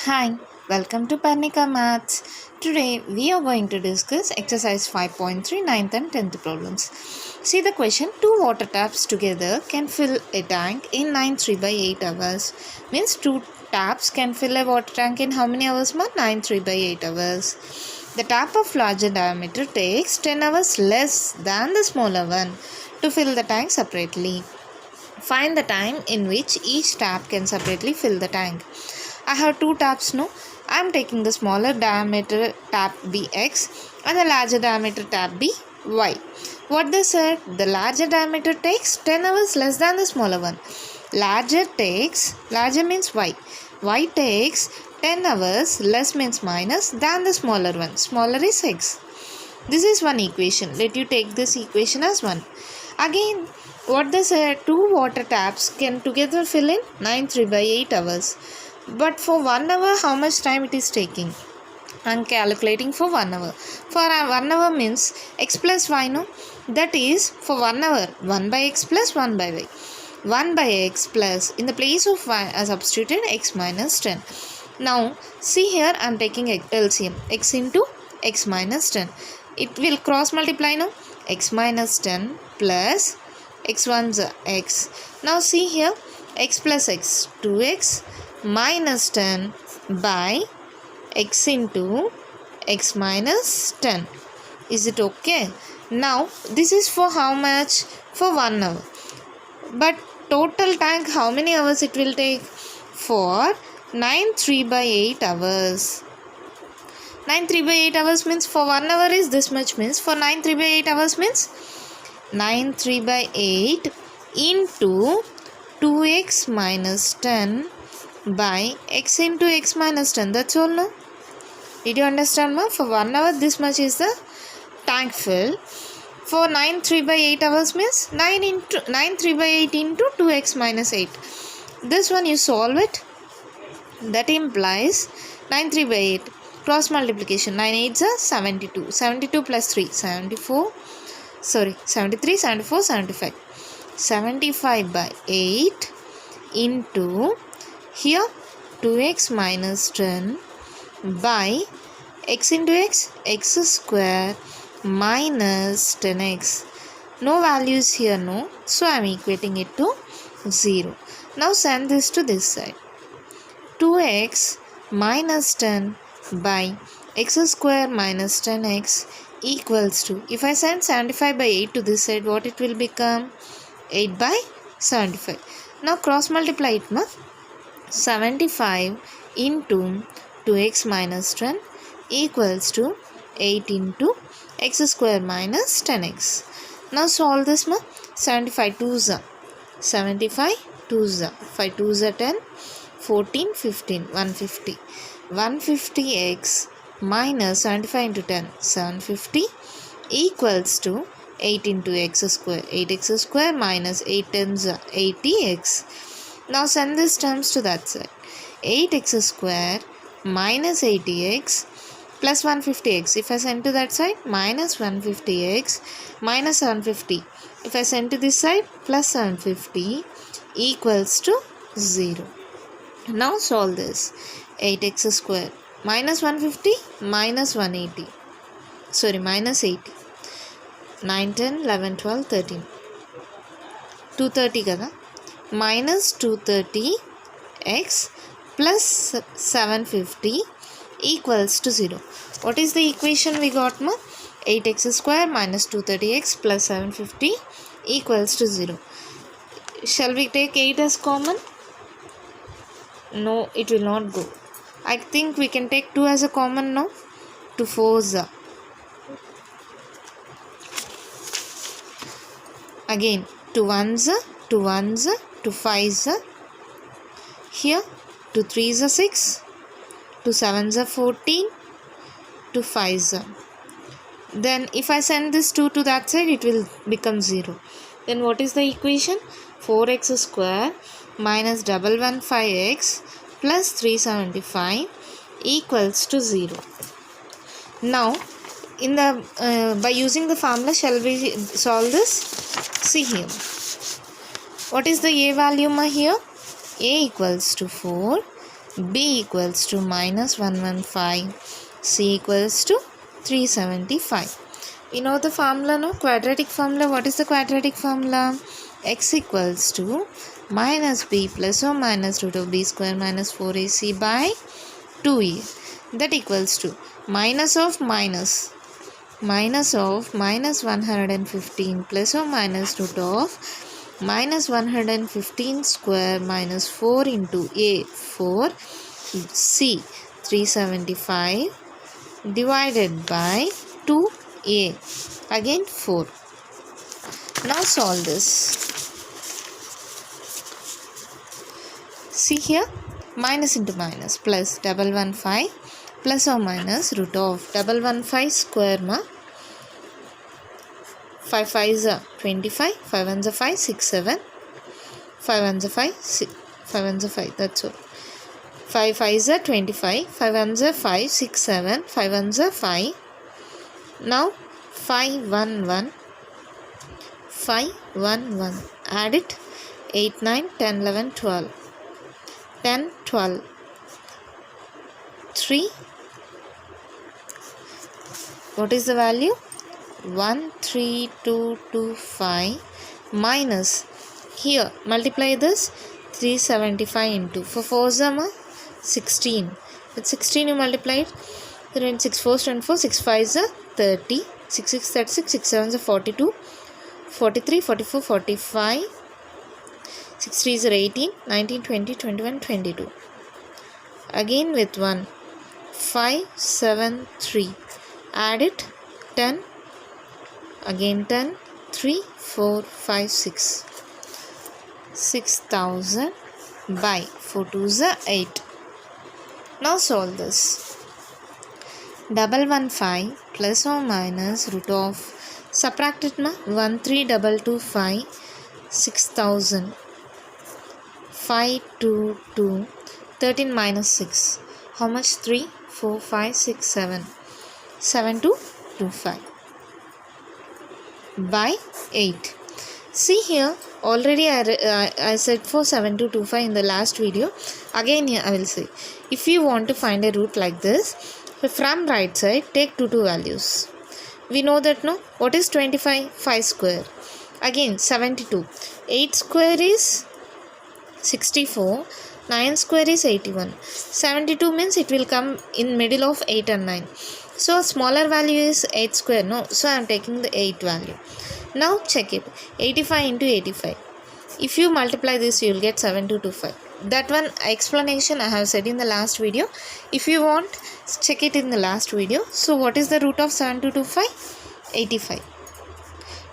Hi, welcome to Parnika Maths. Today we are going to discuss exercise 5.3 9th and 10th problems. See the question, two water taps together can fill a tank in 9 3 by 8 hours. Means two taps can fill a water tank in how many hours? 9 3 by 8 hours. The tap of larger diameter takes 10 hours less than the smaller one to fill the tank separately. Find the time in which each tap can separately fill the tank. I have two taps now. I am taking the smaller diameter tap B X and the larger diameter tap B Y. What they said, the larger diameter takes 10 hours less than the smaller one. Larger means Y. Y takes 10 hours less means minus than the smaller one. Smaller is X. This is one equation. Let you take this equation as one. Again, what they said, two water taps can together fill in 9 3 by 8 hours. But for 1 hour, how much time it is taking? I am calculating for 1 hour. For 1 hour means x plus y, no? That is for 1 hour, 1 by x plus 1 by y. 1 by x plus, in the place of y, I substituted x minus 10. Now, see here, I am taking LCM. X into x minus 10. It will cross multiply, no? X minus 10 plus x1's x. Now, see here, x plus x, 2x minus 10 by x into x minus 10. Is it okay? Now this is for how much? For 1 hour. But total tank how many hours it will take? For 9 3 by 8 hours. 9 3 by 8 hours means for 1 hour is this much, means for 9 3 by 8 hours means 9 3 by 8 into 2x minus 10 by x into x minus 10. That's all, no? Did you understand, ma? For 1 hour this much is the tank fill. For 9 3 by 8 hours means 9 3 by 8 into 2x minus 8. This one you solve it. That implies 9 3 by 8. Cross multiplication. 9 8s are 72. 72 plus 3. 74. 73, 74, 75. 75 by 8 into here 2x minus 10 by x into x square minus 10x. No values here, no. So I am equating it to 0. Now send this to this side. 2x minus 10 by x square minus 10x equals to, if I send 75 by 8 to this side, what it will become? 8 by 75. Now cross multiply it, ma. 75 into 2x minus 10 equals to 8 into x square minus 10x. Now solve this, ma. 75 2s are 75 2s are 5 2s are 10, 14, 15, 150. 150x minus 75 into 10, 750 equals to 8 into x square. 8x square minus 8 tens are 80x. Now send these terms to that side. 8x square minus 80x plus 150x. If I send to that side, minus 150x minus 750. If I send to this side, plus 750 equals to 0. Now solve this. 8x square minus 150 minus 180. Minus 80. 9, 10, 11, 12, 13. 230 kada. Minus 230x plus 750 equals to 0. What is the equation we got, ma? 8x square minus 230x plus 750 equals to 0. Shall we take 8 as common? No, it will not go. I think we can take 2 as a common now. 2 4s are. Again, 2 1s are, 2 1s are, 2 5s are. Here, 2 3s are 6, 2 7s are 14, 2 5s are. Then if I send this 2 to that side, it will become 0. Then what is the equation? 4x square minus 115x plus 375 equals to 0. Now, in the by using the formula, shall we solve this? See here. What is the a value, ma, here? A equals to 4, B equals to minus 115. C equals to 375. You know the formula, no? Quadratic formula. What is the quadratic formula? X equals to minus b plus or minus root of b square minus 4ac by 2a. That equals to minus of minus minus 115 plus or minus root of minus 115 square minus 4 into a 4 c 375 divided by 2a, again 4. Now solve this. See here, minus into minus plus 115 plus or minus root of 115 square 5 5s are 25, 5 1s are 5, 6 7, 5 1s are 5, 5 1s are 5, that's all. 5 5s are 25, 5 1s are 5, 6 7, 5 1s are 5. Now 5 1 1, 5 1 1, add it, 8 9 10 11 12, 10 12, 3, what is the value? 13225 minus, here multiply this, 375 into 4 4s are 16. With 16 you multiply it, 6 4s 24, 6 5s are 30, 6 6 36, 6 7s are 42, 43 44 45, 6 3s are 18, 19 20 21 22. Again with 1, 5 7 3, add it, 10, again 10, 3 4 5 6, 6000 by 4 2s are 8. Now solve this. 115 plus or minus root of, subtract it 13225, 6000, 522, 13 minus 6, how much? 3 4 5 6 7, 7225 by 8. See here, already I said for 7225 in the last video. Again here I will say, if you want to find a root like this, from right side take 2 values. We know that, no? What is 25? 5 square. Again 72. 8 square is 64. 9 square is 81. 72 means it will come in middle of 8 and 9. So smaller value is 8 square. No, so I am taking the 8 value. Now check it. 85 into 85. If you multiply this, you will get 7225. That one explanation I have said in the last video. If you want, check it in the last video. So what is the root of 7225? 85.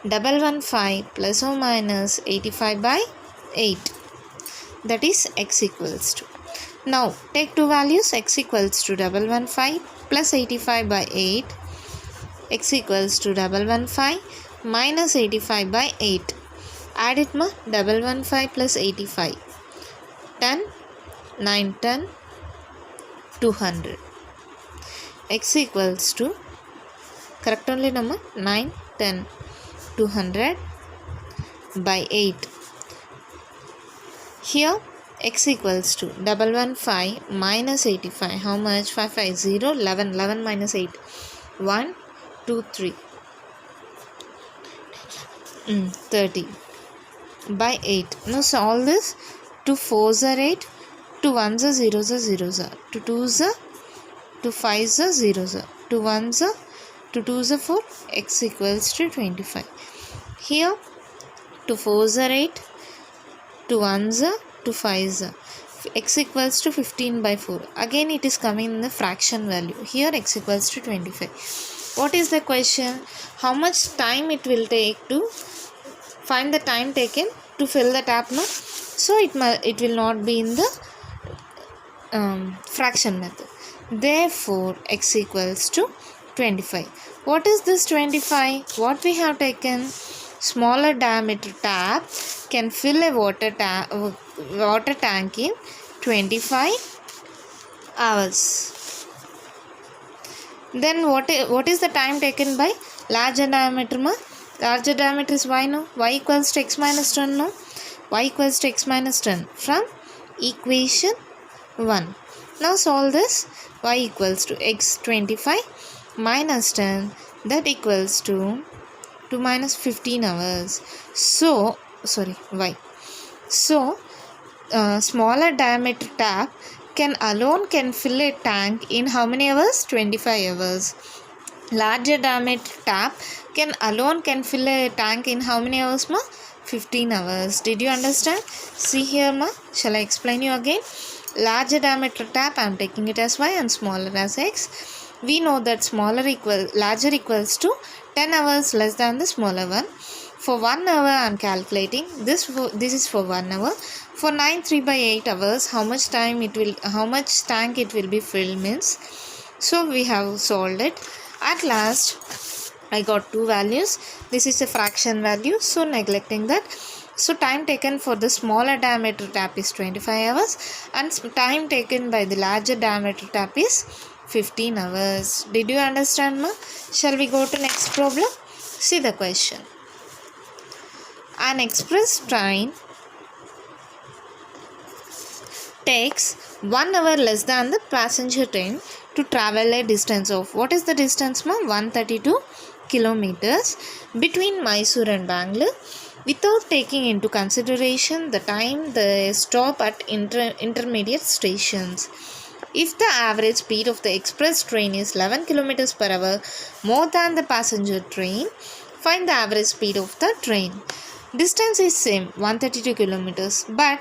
115 plus or minus 85 by 8. That is x equals to. Now take 2 values. X equals to 115 plus 85 by 8. X equals to 115 minus 85 by 8. Add it 115 plus 85. 10, 9, 10, 200. X equals to, correct only number, 9, 10, 200 by 8. Here x equals to 115 minus 85. How much? 5 5 0, 11, 11 minus 8. 1, 2, 3. 30 by 8. Now solve this. 2 4s are 8, 2 1s are 0s are 0s are, 2 2s are, 2 5s are 0s are, 2 1s are, 2 2s are 4, x equals to 25. Here 2 4s are 8, 2 1s are, 2 5s are, x equals to 15 by 4. Again it is coming in the fraction value. Here x equals to 25. What is the question? How much time it will take to find the time taken to fill the tap? No? So it will not be in the fraction method. Therefore x equals to 25. What is this 25? What we have taken? Smaller diameter tap can fill a water tank in 25 hours. Then what is the time taken by larger diameter? Larger diameter is y, no? Y equals to x minus 10, no? Y equals to x minus 10 from equation 1. Now solve this. Y equals to x 25 minus 10, that equals to 2 minus 15 hours. So, sorry, y. So, smaller diameter tap can fill a tank in how many hours? 25 hours. Larger diameter tap can fill a tank in how many hours, ma? 15 hours. Did you understand? See here, ma. Shall I explain you again? Larger diameter tap, I am taking it as y and smaller as x. We know that larger equals to 10 hours less than the smaller one. For 1 hour I am calculating. This is for 1 hour. For 9 3/8 hours, how much tank it will be filled means. So we have solved it. At last I got two values. This is a fraction value, so neglecting that. So time taken for the smaller diameter tap is 25 hours and time taken by the larger diameter tap is 15 hours. Did you understand, ma? Shall we go to next problem? See the question. An express train takes 1 hour less than the passenger train to travel a distance of, what is the distance, ma? 132 kilometers between Mysore and Bangalore, without taking into consideration the time they stop at intermediate stations. If the average speed of the express train is 11 kilometers per hour more than the passenger train, find the average speed of the train. Distance is same, 132 kilometers, but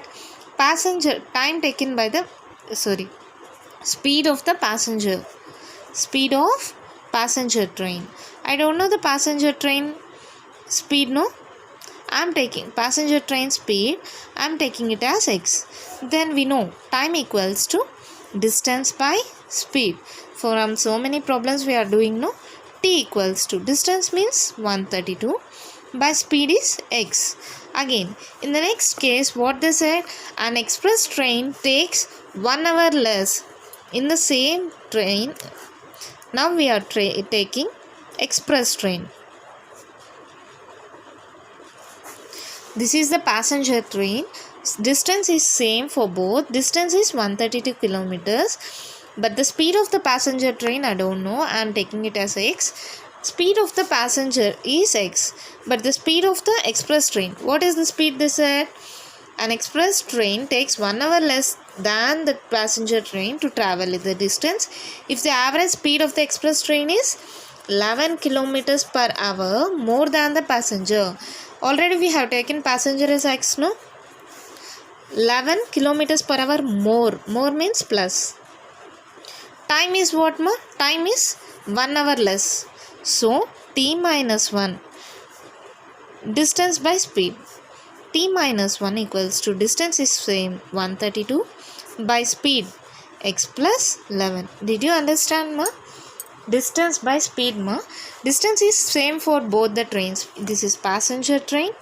speed of passenger train. I don't know the passenger train speed, no? I am taking passenger train speed, I am taking it as x. Then we know time equals to distance by speed. For so many problems we are doing, no? T equals to distance means 132 by speed is x. Again, in the next case, what they said, an express train takes 1 hour less in the same train. Now we are taking express train. This is the passenger train. Distance is same for both. Distance is 132 kilometers. But the speed of the passenger train, I don't know. I am taking it as x. Speed of the passenger is x. But the speed of the express train, what is the speed they said? An express train takes 1 hour less than the passenger train to travel the distance. If the average speed of the express train is 11 kilometers per hour more than the passenger. Already we have taken passenger as x, no? 11 kilometers per hour more. More means plus. Time is what, ma? Time is 1 hour less. So, t minus 1. Distance by speed. T minus 1 equals to distance is same, 132 by speed, x plus 11. Did you understand, ma? Distance by speed, ma. Distance is same for both the trains. This is passenger train.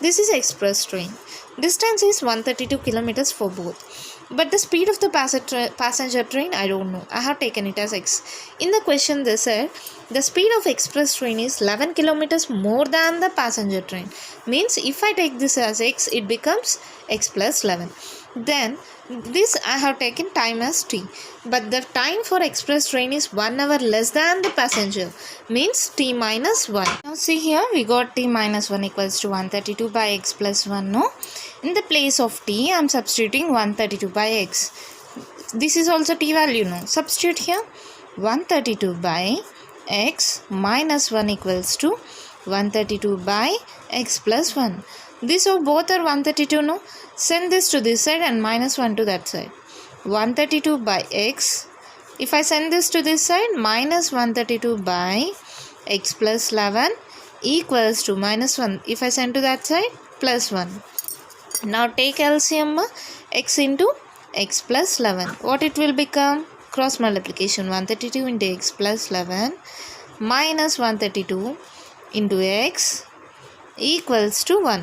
This is express train. Distance is 132 kilometers for both. But the speed of the passenger train, I don't know. I have taken it as x. In the question they said, the speed of express train is 11 kilometers more than the passenger train. Means if I take this as x, it becomes x plus 11. Then this I have taken time as t. But the time for express train is 1 hour less than the passenger. Means t minus 1. Now see here, we got t minus 1 equals to 132 by x plus 1, no? In the place of t, I am substituting 132 by x. This is also t value, no? Substitute here. 132 by x minus 1 equals to 132 by x plus 1. These both are 132, no? Send this to this side and minus 1 to that side. 132 by x. If I send this to this side, minus 132 by x plus 11 equals to minus 1. If I send to that side, plus 1. Now take LCM, x into x plus 11. What it will become? Cross multiplication, 132 into x plus 11 minus 132 into x equals to 1.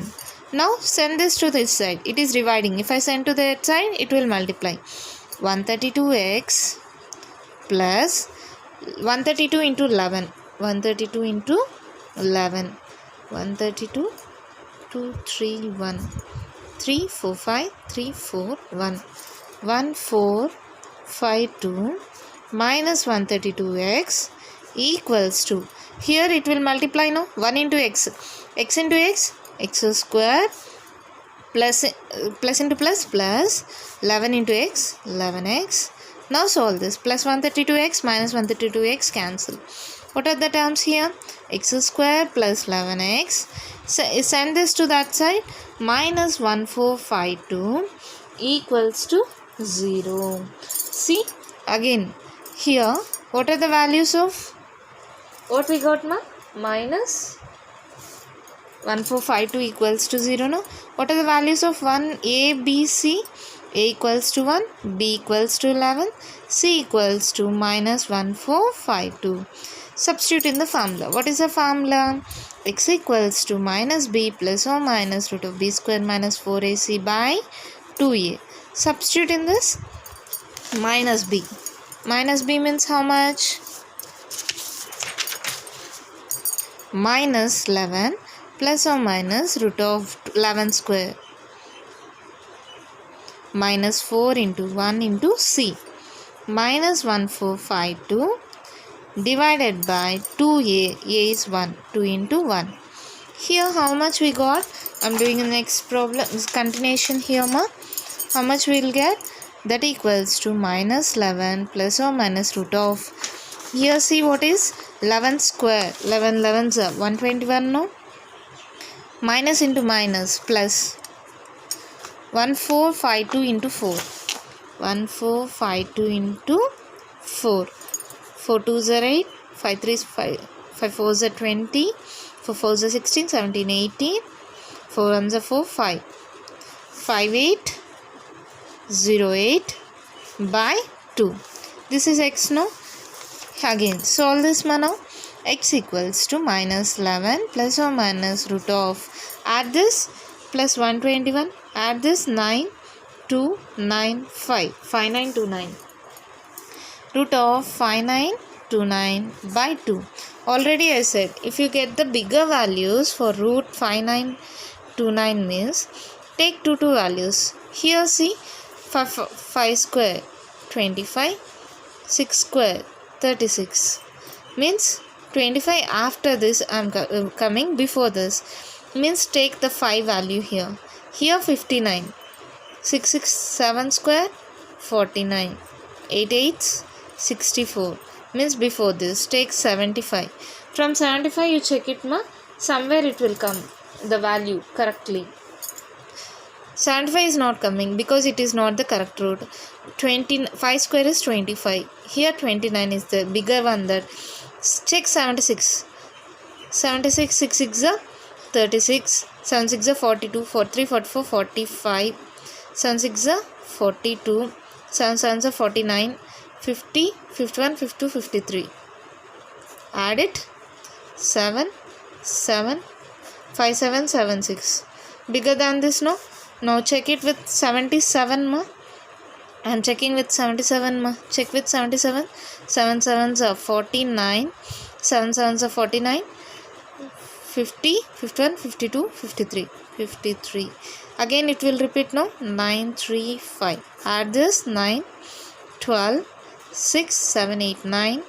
Now send this to this side. It is dividing. If I send to that side, it will multiply. 132x plus 132 into 11. 132 into 11. 132, 2, 3, 1. 3 4 5 3 4 1 1 4 5 2 minus 132x equals to, here it will multiply, no, 1 into x into x square plus into plus 11 into x 11x. Now solve this. Plus 132x minus 132x cancel. What are the terms here? X square plus 11x. So send this to that side. Minus 1452 equals to 0. See again here, what are the values of what we got, ma? Minus 1452 equals to 0, no? What are the values of 1, a, b, c? A equals to 1, b equals to 11, c equals to minus 1452. Substitute in the formula. What is the formula? X equals to minus b plus or minus root of b square minus 4ac by 2a. Substitute in this. Minus b. Minus b means how much? Minus 11 plus or minus root of 11 square. Minus 4 into 1 into c. Minus 1452 divided by 2a. A is 1. 2 into 1. Here how much we got? I am doing the next problem. Continuation here, ma. How much we will get? That equals to minus 11 plus or minus root of. Here see what is 11 square. 11 11s are 121, no? Minus into minus plus 1452 into 4. 1452 into 4. 4 2s are 8. 5 3s 5. 5 4s are 20. 4 4s are 16, 17, 18. 4 1s are 4, 5. 5 8 0 8 by 2. This is x, no? Again solve this man now. X equals to minus 11 plus or minus root of, add this plus 121, add this 9 2 9 5 5929, root of 5929 by 2. Already I said if you get the bigger values for root 5929 means take 2 values. Here see 5 square 25, 6 square 36 means 25 after this. I am coming before this means take the 5 value here. Here 59, 6 6 7 square 49, 8 8 64 means before this take 75. From 75 you check it, ma, somewhere it will come the value correctly. 75 is not coming because it is not the correct root. 5 square is 25. Here 29 is the bigger one. That check 76. 76 6 6 are 36. 7 6 are 42. 43 44 45. 7 6 are 42. 7 7 are 49. 50 51 52 53. Add it. 7 7 5 7 7 6. Bigger than this, no? Now check it with 77, ma. I am checking with 77, ma. Check with 77. 7 7s are 49. 7 7s are 49. 50, 51, 52, 53. 53. Again it will repeat, no? 9 3 5. Add this 9 12 6 7 8 9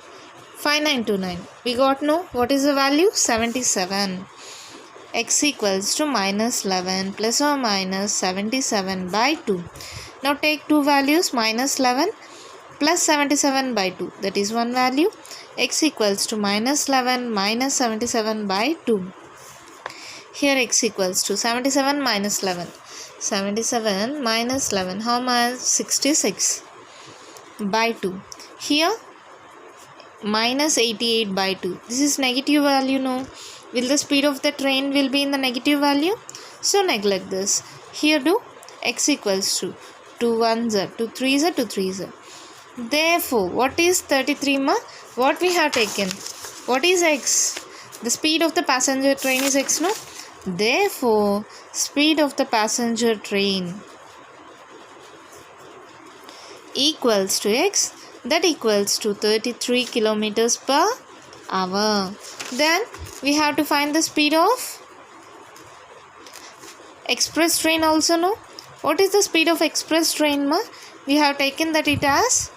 5 9 2 9. We got, no? What is the value? 77. X equals to minus 11 plus or minus 77 by 2. Now take two values, minus 11 plus 77 by 2. That is one value. X equals to minus 11 minus 77 by 2. Here x equals to 77 minus 11. 77 minus 11. How much? 66 by 2. Here minus 88 by 2. This is negative value, no? Will the speed of the train will be in the negative value? So neglect this. Here do x equals to 2 1s are 2 3s are 2 3s are. Therefore, what is 33, ma? What we have taken? What is x? The speed of the passenger train is x, no? Therefore, speed of the passenger train equals to x. That equals to 33 kilometers per hour. Then we have to find the speed of express train also, no? What is the speed of express train, ma? We have taken that it as,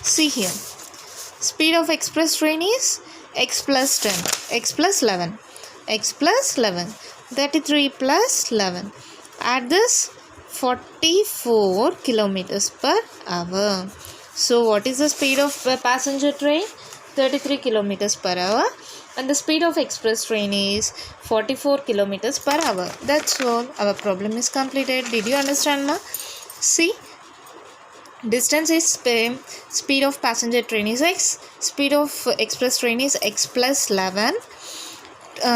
see here, speed of express train is x plus 10, x plus 11, x plus 11, 33 plus 11. Add this, 44 kilometers per hour. So what is the speed of a passenger train? 33 kilometers per hour. And the speed of express train is 44 kilometers per hour. That's all. Our problem is completed. Did you understand, ma? See, distance is speed of passenger train is x, speed of express train is x plus 11.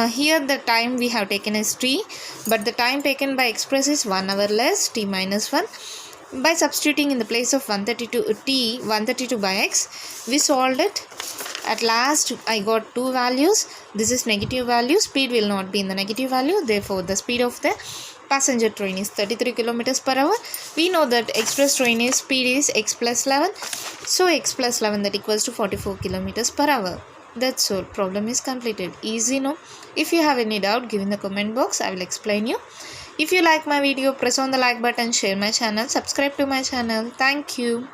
Here the time we have taken is t, but the time taken by express is 1 hour less, t minus 1. By substituting in the place of 132 by x, we solved it. At last I got two values. This is negative value. Speed will not be in the negative value. Therefore, the speed of the passenger train is 33 kilometers per hour. We know that express train is speed is x plus 11. So x plus 11, that equals to 44 kilometers per hour. That's all. Problem is completed. Easy, no? If you have any doubt, give in the comment box. I will explain you. If you like my video, press on the like button, share my channel, subscribe to my channel. Thank you.